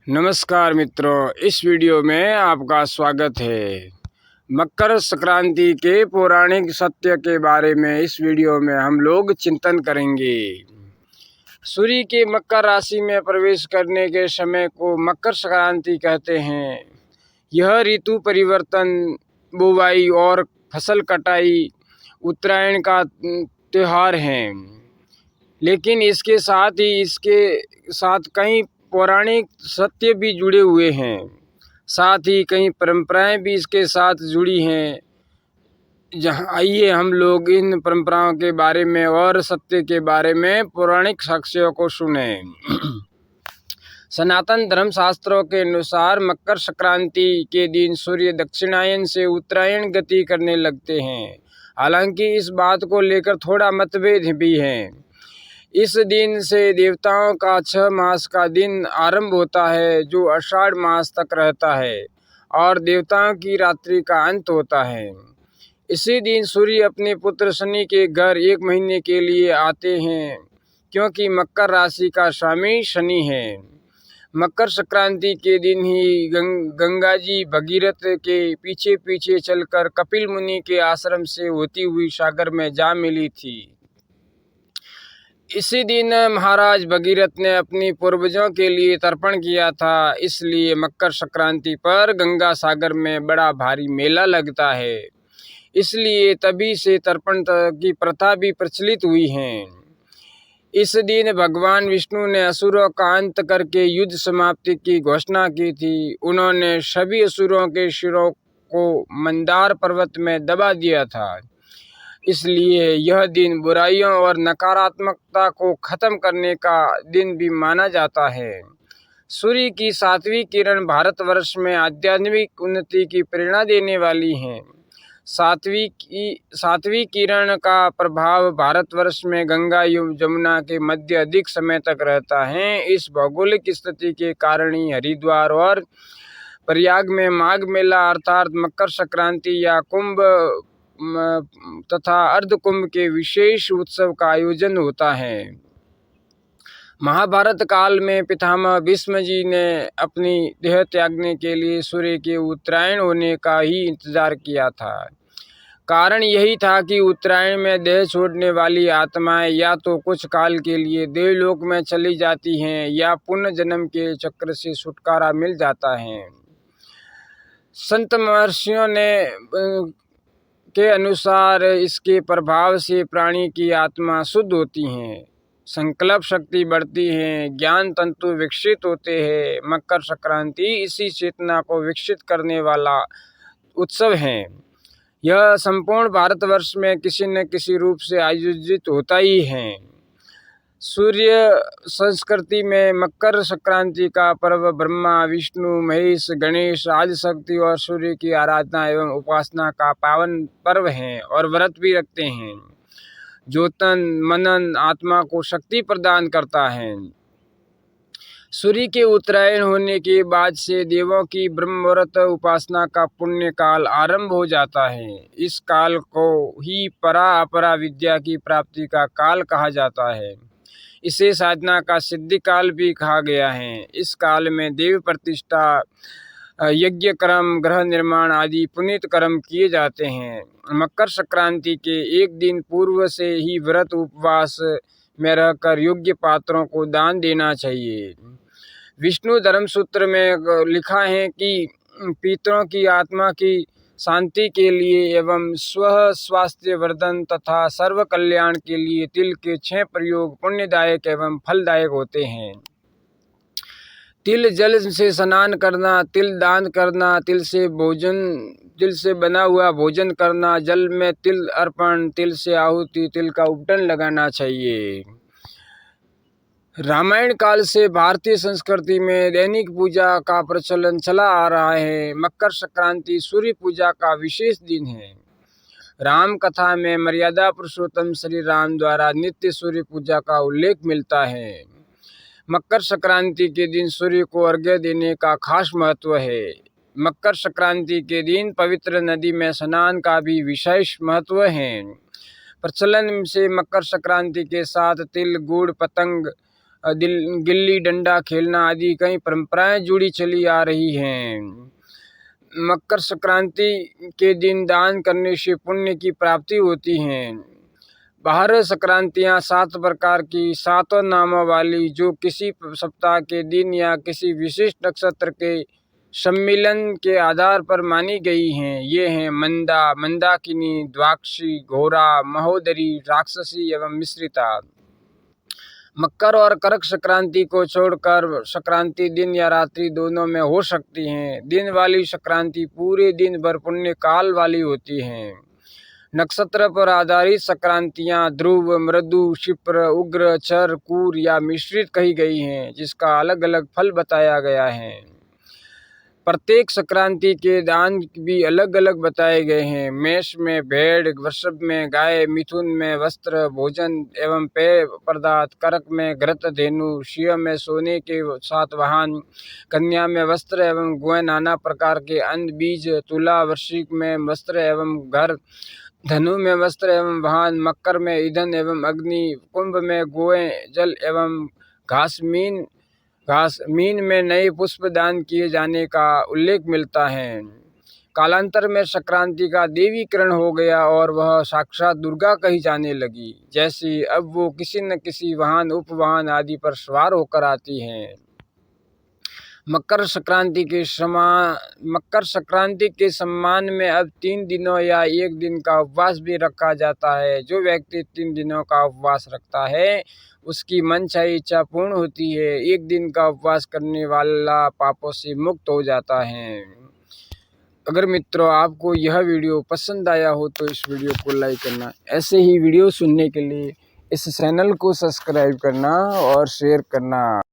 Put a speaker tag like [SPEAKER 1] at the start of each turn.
[SPEAKER 1] नमस्कार मित्रों, इस वीडियो में आपका स्वागत है। मकर संक्रांति के पौराणिक सत्य के बारे में इस वीडियो में हम लोग चिंतन करेंगे। सूर्य के मकर राशि में प्रवेश करने के समय को मकर संक्रांति कहते हैं। यह ऋतु परिवर्तन, बुवाई और फसल कटाई, उत्तरायण का त्योहार है। लेकिन इसके साथ कई पौराणिक सत्य भी जुड़े हुए हैं। साथ ही कई परंपराएं भी इसके साथ जुड़ी हैं। आइए हम लोग इन परंपराओं के बारे में और सत्य के बारे में पौराणिक साक्ष्यों को सुने। सनातन धर्म शास्त्रों के अनुसार मकर संक्रांति के दिन सूर्य दक्षिणायन से उत्तरायण गति करने लगते हैं। हालांकि इस बात को लेकर थोड़ा मतभेद भी है। इस दिन से देवताओं का 6 मास का दिन आरंभ होता है, जो आषाढ़ मास तक रहता है, और देवताओं की रात्रि का अंत होता है। इसी दिन सूर्य अपने पुत्र शनि के घर 1 महीने के लिए आते हैं, क्योंकि मकर राशि का स्वामी शनि है। मकर संक्रांति के दिन ही गंगा जी भगीरथ के पीछे पीछे चलकर कपिल मुनि के आश्रम से होती हुई सागर में जा मिली थी। इसी दिन महाराज भगीरथ ने अपनी पूर्वजों के लिए तर्पण किया था। इसलिए मकर संक्रांति पर गंगा सागर में बड़ा भारी मेला लगता है। इसलिए तभी से तर्पण की प्रथा भी प्रचलित हुई है। इस दिन भगवान विष्णु ने असुरों का अंत करके युद्ध समाप्ति की घोषणा की थी। उन्होंने सभी असुरों के सिरों को मंदार पर्वत में दबा दिया था। इसलिए यह दिन बुराइयों और नकारात्मकता को खत्म करने का दिन भी माना जाता है। सूर्य की 7वीं किरण भारतवर्ष में आध्यात्मिक उन्नति की प्रेरणा देने वाली है। 7वीं किरण का प्रभाव भारतवर्ष में गंगा यमुना के मध्य अधिक समय तक रहता है। इस भौगोलिक स्थिति के कारण ही हरिद्वार और प्रयाग में माघ मेला अर्थात मकर संक्रांति या कुंभ तथा अर्धकुंभ के विशेष उत्सव का आयोजन होता है। महाभारत काल में पितामह भीष्म जी ने अपनी देह त्यागने के लिए सूर्य के उत्तरायण होने का ही इंतजार किया था। कारण यही था कि उत्तरायण में देह छोड़ने वाली आत्माएं या तो कुछ काल के लिए देवलोक में चली जाती हैं या पुनर्जन्म के चक्र से छुटकारा मिल जाता है। संत महर्षियों के अनुसार इसके प्रभाव से प्राणी की आत्मा शुद्ध होती है, संकल्प शक्ति बढ़ती है, ज्ञान तंतु विकसित होते हैं। मकर संक्रांति इसी चेतना को विकसित करने वाला उत्सव है। यह संपूर्ण भारतवर्ष में किसी न किसी रूप से आयोजित होता ही है। सूर्य संस्कृति में मकर संक्रांति का पर्व ब्रह्मा, विष्णु, महेश, गणेश, आदिशक्ति और सूर्य की आराधना एवं उपासना का पावन पर्व है और व्रत भी रखते हैं, जो तन मनन आत्मा को शक्ति प्रदान करता है। सूर्य के उत्तरायण होने के बाद से देवों की ब्रह्मव्रत उपासना का पुण्य काल आरंभ हो जाता है। इस काल को ही परा अपरा विद्या की प्राप्ति का काल कहा जाता है। इसे साधना का सिद्धि काल भी कहा गया है। इस काल में देव प्रतिष्ठा, यज्ञ कर्म, ग्रह निर्माण आदि पुनीत कर्म किए जाते हैं। मकर संक्रांति के एक दिन पूर्व से ही व्रत उपवास में रहकर योग्य पात्रों को दान देना चाहिए। विष्णु धर्म सूत्र में लिखा है कि पितरों की आत्मा की शांति के लिए एवं स्व स्वास्थ्य वर्धन तथा सर्व कल्याण के लिए तिल के 6 प्रयोग पुण्यदायक एवं फलदायक होते हैं। तिल जल से स्नान करना, तिल दान करना, तिल से बना हुआ भोजन करना, जल में तिल अर्पण, तिल से आहुति, तिल का उपटन लगाना चाहिए। रामायण काल से भारतीय संस्कृति में दैनिक पूजा का प्रचलन चला आ रहा है। मकर संक्रांति सूर्य पूजा का विशेष दिन है। राम कथा में मर्यादा पुरुषोत्तम श्री राम द्वारा नित्य सूर्य पूजा का उल्लेख मिलता है। मकर संक्रांति के दिन सूर्य को अर्घ्य देने का खास महत्व है। मकर संक्रांति के दिन पवित्र नदी में स्नान का भी विशेष महत्व है। प्रचलन से मकर संक्रांति के साथ तिल, गुड़, पतंग, गिल्ली डंडा खेलना आदि कई परंपराएं जुड़ी चली आ रही हैं। मकर संक्रांति के दिन दान करने से पुण्य की प्राप्ति होती है। 12 संक्रांतियाँ 7 प्रकार की 7 नामों वाली जो किसी सप्ताह के दिन या किसी विशिष्ट नक्षत्र के सम्मिलन के आधार पर मानी गई हैं। ये हैं मंदा, मंदाकिनी, द्वाक्षी, घोरा, महोदरी, राक्षसी एवं मिश्रिता। मकर और कर्क संक्रांति को छोड़कर संक्रांति दिन या रात्रि दोनों में हो सकती हैं। दिन वाली संक्रांति पूरे दिन भर पुण्य काल वाली होती हैं। नक्षत्र पर आधारित संक्रांतियां ध्रुव, मृदु, क्षिप्र, उग्र, चर, कूर या मिश्रित कही गई हैं, जिसका अलग अलग फल बताया गया है। प्रत्येक संक्रांति के दान भी अलग अलग बताए गए हैं। मेष में भेड़, वृषभ में गाय, मिथुन में वस्त्र, भोजन एवं पेय पदार्थ, कर्क में घृत, धेनु, सिंह में सोने के 7 वाहन, कन्या में वस्त्र एवं गौएं नाना प्रकार के अन्न बीज, तुला वृश्चिक में वस्त्र एवं घर, धनु में वस्त्र एवं वाहन, मकर में ईंधन एवं अग्नि, कुंभ में गौएं जल एवं घास, मीन में नए पुष्प दान किए जाने का उल्लेख मिलता है। कालांतर में संक्रांति का देवीकरण हो गया और वह साक्षात दुर्गा कही जाने लगी। जैसे अब वो किसी न किसी वाहन, उपवाहन आदि पर सवार होकर आती हैं। मकर संक्रांति के सम्मान में अब 3 दिनों या 1 दिन का उपवास भी रखा जाता है। जो व्यक्ति 3 दिनों का उपवास रखता है उसकी मनचाही इच्छा पूर्ण होती है। 1 दिन का उपवास करने वाला पापों से मुक्त हो जाता है। अगर मित्रों आपको यह वीडियो पसंद आया हो तो इस वीडियो को लाइक करना, ऐसे ही वीडियो सुनने के लिए इस चैनल को सब्सक्राइब करना और शेयर करना।